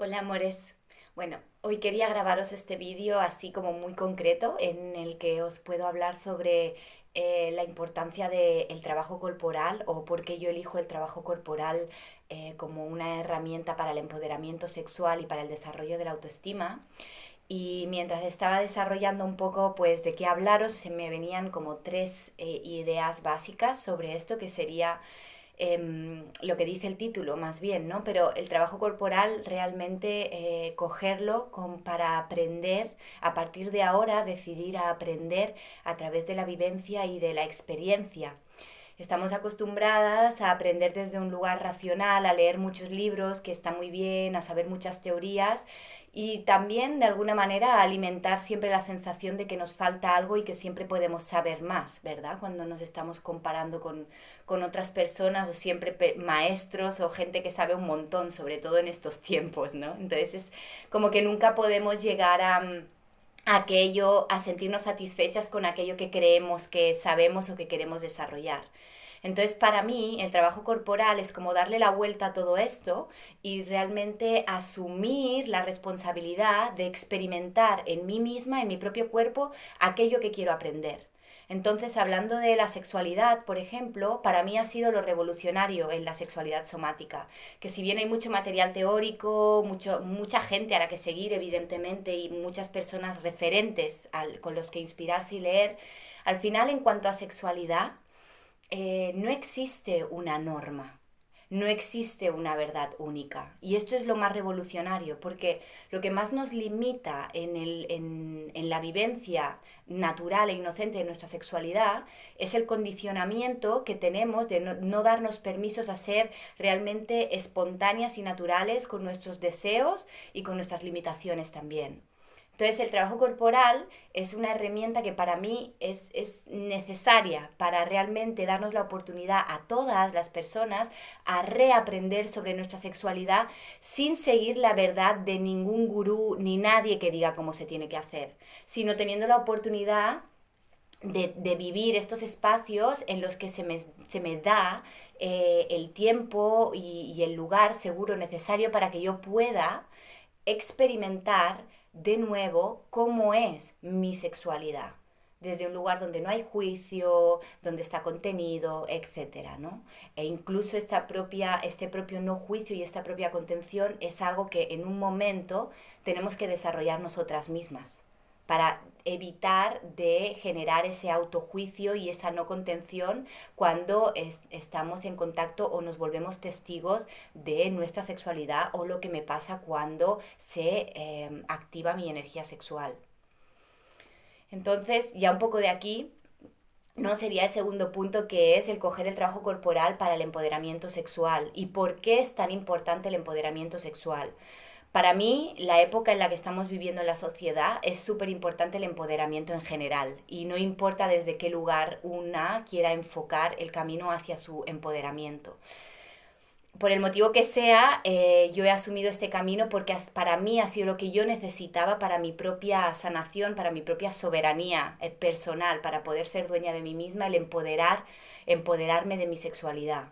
Hola amores. Bueno, hoy quería grabaros este vídeo así como muy concreto en el que os puedo hablar sobre la importancia del trabajo corporal o por qué yo elijo el trabajo corporal como una herramienta para el empoderamiento sexual y para el desarrollo de la autoestima. Y mientras estaba desarrollando un poco pues de qué hablaros, se me venían como tres ideas básicas sobre esto que sería lo que dice el título más bien, ¿no? Pero el trabajo corporal realmente cogerlo para aprender, a partir de ahora decidir a aprender a través de la vivencia y de la experiencia. Estamos acostumbradas a aprender desde un lugar racional, a leer muchos libros, que está muy bien, a saber muchas teorías y también de alguna manera a alimentar siempre la sensación de que nos falta algo y que siempre podemos saber más, ¿verdad? Cuando nos estamos comparando con otras personas o siempre maestros o gente que sabe un montón, sobre todo en estos tiempos, ¿no? Entonces es como que nunca podemos llegar aquello, a sentirnos satisfechas con aquello que creemos que sabemos o que queremos desarrollar. Entonces, para mí, el trabajo corporal es como darle la vuelta a todo esto y realmente asumir la responsabilidad de experimentar en mí misma, en mi propio cuerpo, aquello que quiero aprender. Entonces, hablando de la sexualidad, por ejemplo, para mí ha sido lo revolucionario en la sexualidad somática, que si bien hay mucho material teórico, mucha gente a la que seguir, evidentemente, y muchas personas referentes con los que inspirarse y leer, al final, en cuanto a sexualidad, no existe una norma, no existe una verdad única. Y esto es lo más revolucionario, porque lo que más nos limita en la vivencia natural e inocente de nuestra sexualidad es el condicionamiento que tenemos de no darnos permisos a ser realmente espontáneas y naturales con nuestros deseos y con nuestras limitaciones también. Entonces el trabajo corporal es una herramienta que para mí es necesaria para realmente darnos la oportunidad a todas las personas a reaprender sobre nuestra sexualidad sin seguir la verdad de ningún gurú ni nadie que diga cómo se tiene que hacer, sino teniendo la oportunidad de vivir estos espacios en los que se me da el tiempo y el lugar seguro necesario para que yo pueda experimentar de nuevo cómo es mi sexualidad, desde un lugar donde no hay juicio, donde está contenido, etcétera, ¿no? E incluso este propio no juicio y esta propia contención es algo que en un momento tenemos que desarrollar nosotras mismas para evitar de generar ese autojuicio y esa no contención cuando estamos en contacto o nos volvemos testigos de nuestra sexualidad o lo que me pasa cuando se activa mi energía sexual. Entonces, ya un poco de aquí, no sería el segundo punto, que es el coger el trabajo corporal para el empoderamiento sexual. ¿Y por qué es tan importante el empoderamiento sexual? Para mí, la época en la que estamos viviendo en la sociedad es súper importante el empoderamiento en general y no importa desde qué lugar una quiera enfocar el camino hacia su empoderamiento. Por el motivo que sea, yo he asumido este camino porque para mí ha sido lo que yo necesitaba para mi propia sanación, para mi propia soberanía personal, para poder ser dueña de mí misma, el empoderarme de mi sexualidad.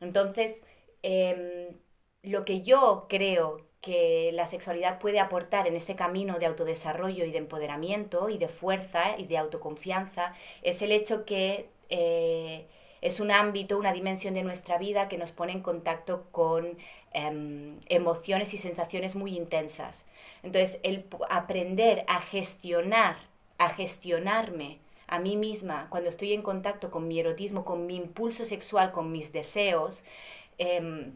Entonces, lo que yo creo que la sexualidad puede aportar en este camino de autodesarrollo y de empoderamiento y de fuerza y de autoconfianza es el hecho que es un ámbito, una dimensión de nuestra vida que nos pone en contacto con emociones y sensaciones muy intensas. Entonces, el aprender a gestionarme a mí misma cuando estoy en contacto con mi erotismo, con mi impulso sexual, con mis deseos, eh,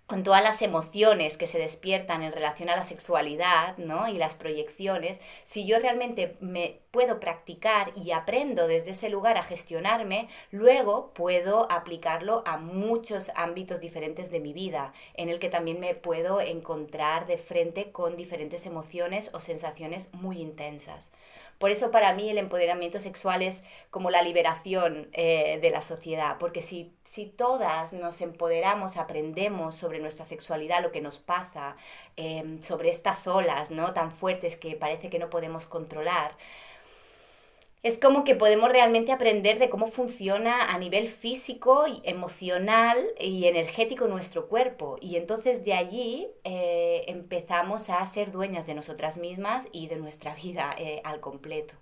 con todas las emociones que se despiertan en relación a la sexualidad, ¿no? Y las proyecciones, si yo realmente me puedo practicar y aprendo desde ese lugar a gestionarme, luego puedo aplicarlo a muchos ámbitos diferentes de mi vida, en el que también me puedo encontrar de frente con diferentes emociones o sensaciones muy intensas. Por eso para mí el empoderamiento sexual es como la liberación de la sociedad, porque si todas nos empoderamos, aprendemos sobre nuestra sexualidad, lo que nos pasa, sobre estas olas, ¿no?, tan fuertes que parece que no podemos controlar, Es como que podemos realmente aprender de cómo funciona a nivel físico, emocional y energético nuestro cuerpo. Y entonces de allí empezamos a ser dueñas de nosotras mismas y de nuestra vida al completo.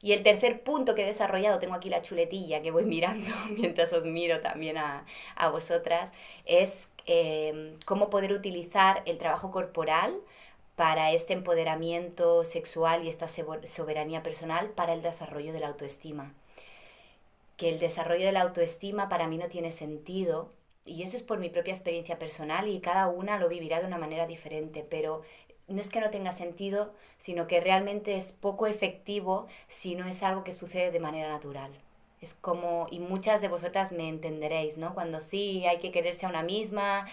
Y el tercer punto que he desarrollado, tengo aquí la chuletilla que voy mirando mientras os miro también a vosotras, es cómo poder utilizar el trabajo corporal para este empoderamiento sexual y esta soberanía personal para el desarrollo de la autoestima. Que el desarrollo de la autoestima para mí no tiene sentido, y eso es por mi propia experiencia personal y cada una lo vivirá de una manera diferente, pero no es que no tenga sentido, sino que realmente es poco efectivo si no es algo que sucede de manera natural. Es como, y muchas de vosotras me entenderéis, ¿no? Cuando sí hay que quererse a una misma,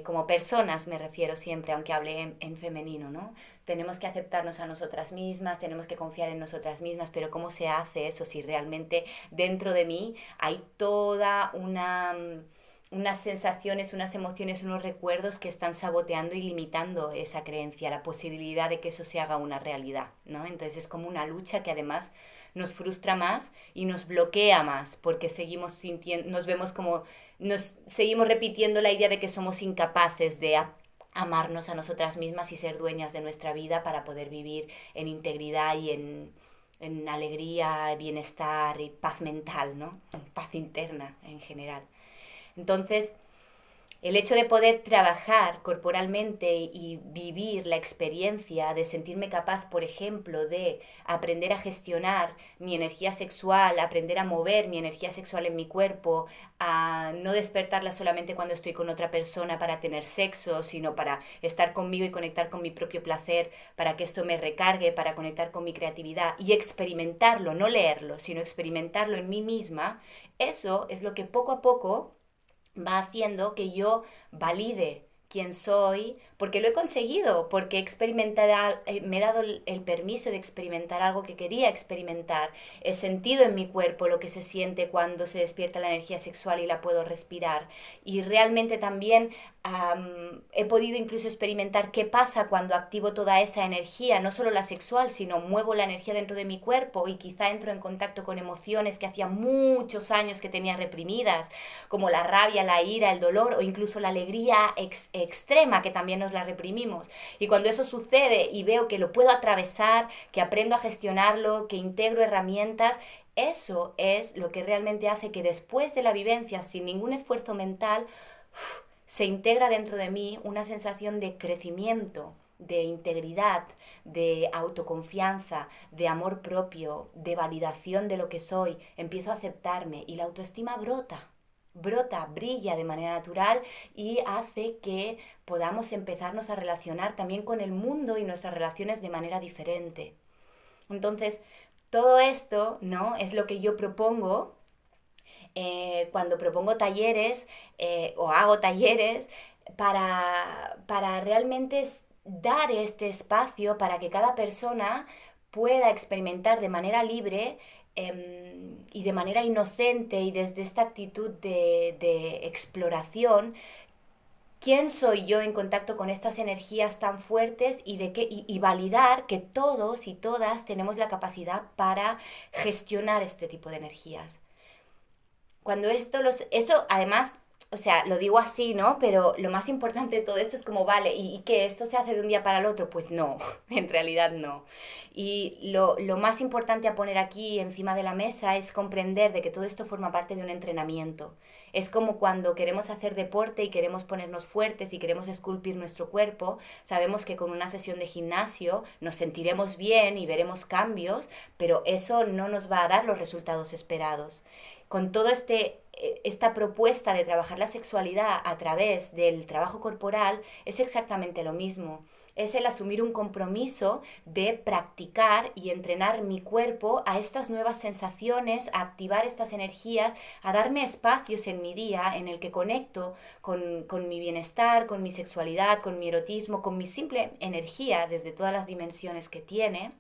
como personas me refiero siempre, aunque hable en femenino, ¿no? Tenemos que aceptarnos a nosotras mismas, tenemos que confiar en nosotras mismas, pero ¿cómo se hace eso si realmente dentro de mí hay toda unas sensaciones, unas emociones, unos recuerdos que están saboteando y limitando esa creencia, la posibilidad de que eso se haga una realidad, ¿no? Entonces es como una lucha que además nos frustra más y nos bloquea más porque seguimos sintiendo, nos vemos como, nos seguimos repitiendo la idea de que somos incapaces de amarnos a nosotras mismas y ser dueñas de nuestra vida para poder vivir en integridad y en alegría, bienestar y paz mental, ¿no? Paz interna en general. Entonces, el hecho de poder trabajar corporalmente y vivir la experiencia de sentirme capaz, por ejemplo, de aprender a gestionar mi energía sexual, aprender a mover mi energía sexual en mi cuerpo, a no despertarla solamente cuando estoy con otra persona para tener sexo, sino para estar conmigo y conectar con mi propio placer, para que esto me recargue, para conectar con mi creatividad y experimentarlo, no leerlo, sino experimentarlo en mí misma, eso es lo que poco a poco va haciendo que yo valide quién soy, porque lo he conseguido, porque me he dado el permiso de experimentar algo que quería experimentar, he sentido en mi cuerpo lo que se siente cuando se despierta la energía sexual y la puedo respirar, y realmente también he podido incluso experimentar qué pasa cuando activo toda esa energía, no solo la sexual, sino muevo la energía dentro de mi cuerpo y quizá entro en contacto con emociones que hacía muchos años que tenía reprimidas, como la rabia, la ira, el dolor o incluso la alegría extrema que también nos la reprimimos. Y cuando eso sucede y veo que lo puedo atravesar, que aprendo a gestionarlo, que integro herramientas, eso es lo que realmente hace que después de la vivencia, sin ningún esfuerzo mental, se integra dentro de mí una sensación de crecimiento, de integridad, de autoconfianza, de amor propio, de validación de lo que soy. Empiezo a aceptarme y la autoestima brota, brilla de manera natural y hace que podamos empezarnos a relacionar también con el mundo y nuestras relaciones de manera diferente. Entonces, todo esto, ¿no? Es lo que yo propongo cuando propongo talleres o hago talleres para realmente dar este espacio para que cada persona pueda experimentar de manera libre y de manera inocente y desde esta actitud de exploración quién soy yo en contacto con estas energías tan fuertes y validar que todos y todas tenemos la capacidad para gestionar este tipo de energías. Cuando esto además, o sea, lo digo así, ¿no? Pero lo más importante de todo esto es como, vale, ¿y que esto se hace de un día para el otro? Pues no, en realidad no. Y lo más importante a poner aquí encima de la mesa es comprender de que todo esto forma parte de un entrenamiento. Es como cuando queremos hacer deporte y queremos ponernos fuertes y queremos esculpir nuestro cuerpo, sabemos que con una sesión de gimnasio nos sentiremos bien y veremos cambios, pero eso no nos va a dar los resultados esperados. Con todo esta propuesta de trabajar la sexualidad a través del trabajo corporal es exactamente lo mismo. Es el asumir un compromiso de practicar y entrenar mi cuerpo a estas nuevas sensaciones, a activar estas energías, a darme espacios en mi día en el que conecto con mi bienestar, con mi sexualidad, con mi erotismo, con mi simple energía desde todas las dimensiones que tiene,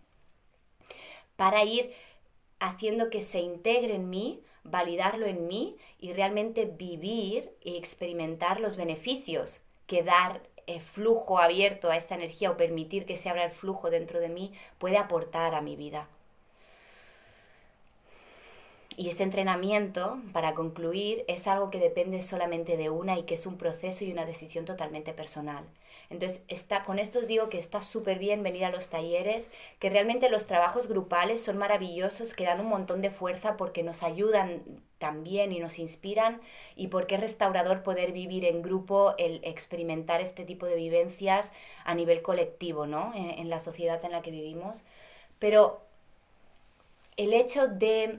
para ir haciendo que se integre en mí, validarlo en mí y realmente vivir y experimentar los beneficios que dar flujo abierto a esta energía o permitir que se abra el flujo dentro de mí puede aportar a mi vida. Y este entrenamiento, para concluir, es algo que depende solamente de una y que es un proceso y una decisión totalmente personal. Entonces, con esto os digo que está súper bien venir a los talleres, que realmente los trabajos grupales son maravillosos, que dan un montón de fuerza porque nos ayudan también y nos inspiran, y porque es restaurador poder vivir en grupo, el experimentar este tipo de vivencias a nivel colectivo, ¿no? En la sociedad en la que vivimos. Pero el hecho de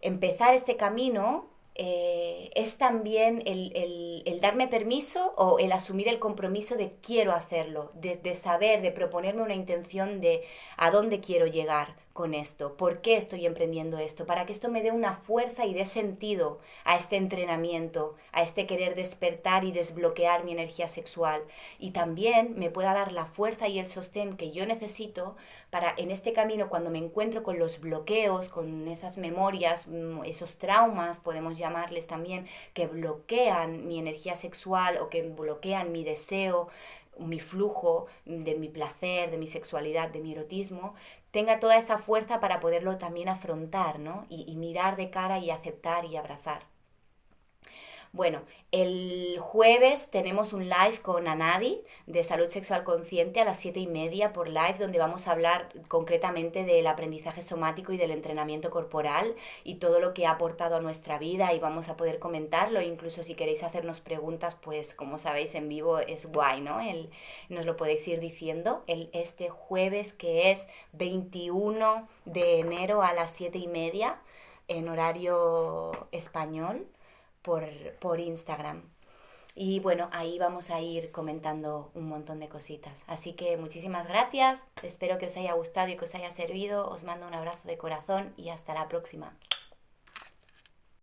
empezar este camino es también el darme permiso o el asumir el compromiso de quiero hacerlo, de saber, de proponerme una intención de a dónde quiero llegar con esto, por qué estoy emprendiendo esto, para que esto me dé una fuerza y dé sentido a este entrenamiento, a este querer despertar y desbloquear mi energía sexual, y también me pueda dar la fuerza y el sostén que yo necesito para en este camino, cuando me encuentro con los bloqueos, con esas memorias, esos traumas, podemos llamarles también, que bloquean mi energía sexual o que bloquean mi deseo, mi flujo de mi placer, de mi sexualidad, de mi erotismo, tenga toda esa fuerza para poderlo también afrontar, ¿no? Y mirar de cara y aceptar y abrazar. Bueno, el jueves tenemos un live con Anadi de Salud Sexual Consciente a las 7:30 por live, donde vamos a hablar concretamente del aprendizaje somático y del entrenamiento corporal y todo lo que ha aportado a nuestra vida, y vamos a poder comentarlo. Incluso si queréis hacernos preguntas, pues como sabéis en vivo es guay, ¿no? Nos lo podéis ir diciendo. Este jueves, que es 21 de enero a las 7:30 en horario español, por, por Instagram. Y bueno, ahí vamos a ir comentando un montón de cositas. Así que muchísimas gracias, espero que os haya gustado y que os haya servido. Os mando un abrazo de corazón y hasta la próxima.